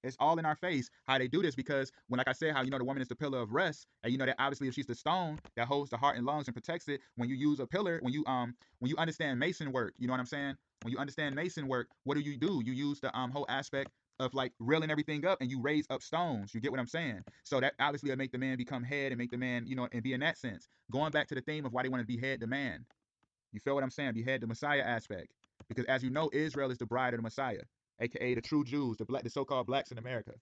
It's all in our face how they do this because when, like I said, how the woman is the pillar of rest, and that obviously if she's the stone that holds the heart and lungs and protects it, when you use a pillar, when you understand mason work, you know what I'm saying? When you understand mason work, what do? You use the whole aspect of like reeling everything up and you raise up stones. You get what I'm saying? So that obviously will make the man become head and make the man, and be in that sense. Going back to the theme of why they want to behead the man. You feel what I'm saying? Behead the Messiah aspect. Because as you know, Israel is the bride of the Messiah, aka the true Jews, the so-called blacks in America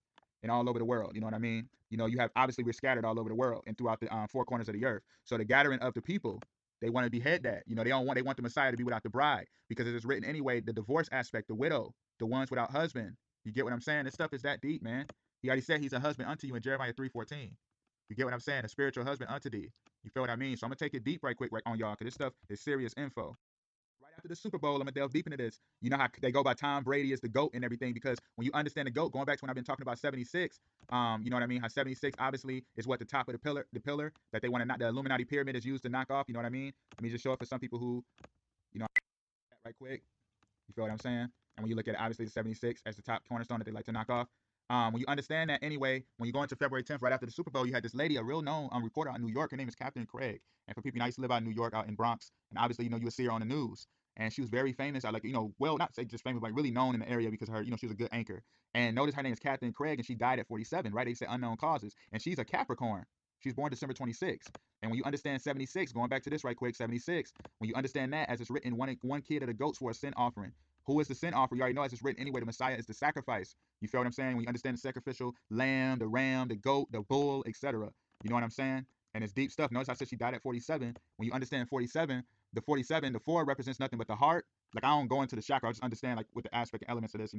and all over the world. You know what I mean? You have obviously we're scattered all over the world and throughout the four corners of the earth. So the gathering of the people, they want to behead that. They want the Messiah to be without the bride because it is written anyway. The divorce aspect, the widow, the ones without husband. You get what I'm saying? This stuff is that deep, man. He already said he's a husband unto you in Jeremiah 3:14. You get what I'm saying? A spiritual husband unto thee. You feel what I mean? So I'm gonna take it deep right quick right on y'all because this stuff is serious info. Right after the Super Bowl, I'm gonna delve deep into this. You know how they go by Tom Brady as the GOAT and everything because when you understand the GOAT, going back to when I've been talking about 76, you know what I mean? How 76 obviously is what the top of the pillar that they want to knock, the Illuminati pyramid is used to knock off. You know what I mean? Let me just show it for some people who, you know, right quick. You feel what I'm saying? And when you look at it, obviously the 76 as the top cornerstone that they like to knock off. When you understand that anyway, when you go into February 10th, right after the Super Bowl, you had this lady, a real known reporter out in New York. Her name is Captain Craig. And for people, I used to live out in New York, out in Bronx. And obviously, you would see her on the news. And she was very famous. I like, well, not say just famous, but really known in the area because her, she was a good anchor. And notice her name is Captain Craig, and she died at 47, right? They said unknown causes. And she's a Capricorn. She's born December 26th. And when you understand 76, going back to this right quick, 76, when you understand that, as it's written, one kid of the goats for a sin offering. Who is the sin offering? You already know as it's written anyway, the Messiah is the sacrifice. You feel what I'm saying? When you understand the sacrificial lamb, the ram, the goat, the bull, etc. You know what I'm saying? And it's deep stuff. Notice I said she died at 47. When you understand 47, the 4 represents nothing but the heart. Like I don't go into the chakra, I just understand like with the aspect and elements of this,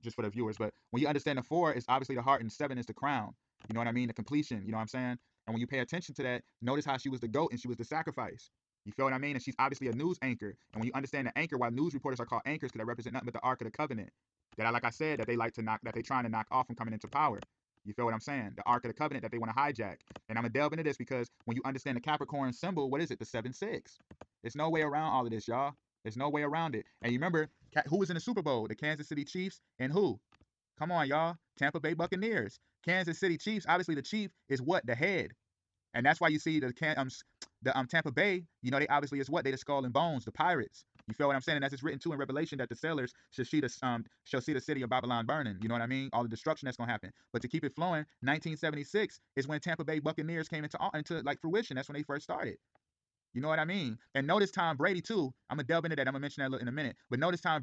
just for the viewers. But when you understand the 4 is obviously the heart and 7 is the crown. You know what I mean? The completion, you know what I'm saying? And when you pay attention to that, notice how she was the goat and she was the sacrifice. You feel what I mean? And she's obviously a news anchor. And when you understand the anchor, why news reporters are called anchors, because they represent nothing but the Ark of the Covenant. Like I said, that they like to knock, that they're trying to knock off from coming into power. You feel what I'm saying? The Ark of the Covenant that they want to hijack. And I'm going to delve into this because when you understand the Capricorn symbol, what is it? The 7-6. There's no way around all of this, y'all. There's no way around it. And you remember, who was in the Super Bowl? The Kansas City Chiefs and who? Come on, y'all. Tampa Bay Buccaneers. Kansas City Chiefs. Obviously, the chief is what? The head. And that's why you see the Tampa Bay, they obviously is what? They the skull and bones, the pirates. You feel what I'm saying? And that's it's written too in Revelation that the sailors shall see the city of Babylon burning. You know what I mean? All the destruction that's gonna happen. But to keep it flowing, 1976 is when Tampa Bay Buccaneers came into like fruition. That's when they first started. You know what I mean? And notice Tom Brady too. I'm gonna delve into that. I'm gonna mention that in a minute. But notice Tom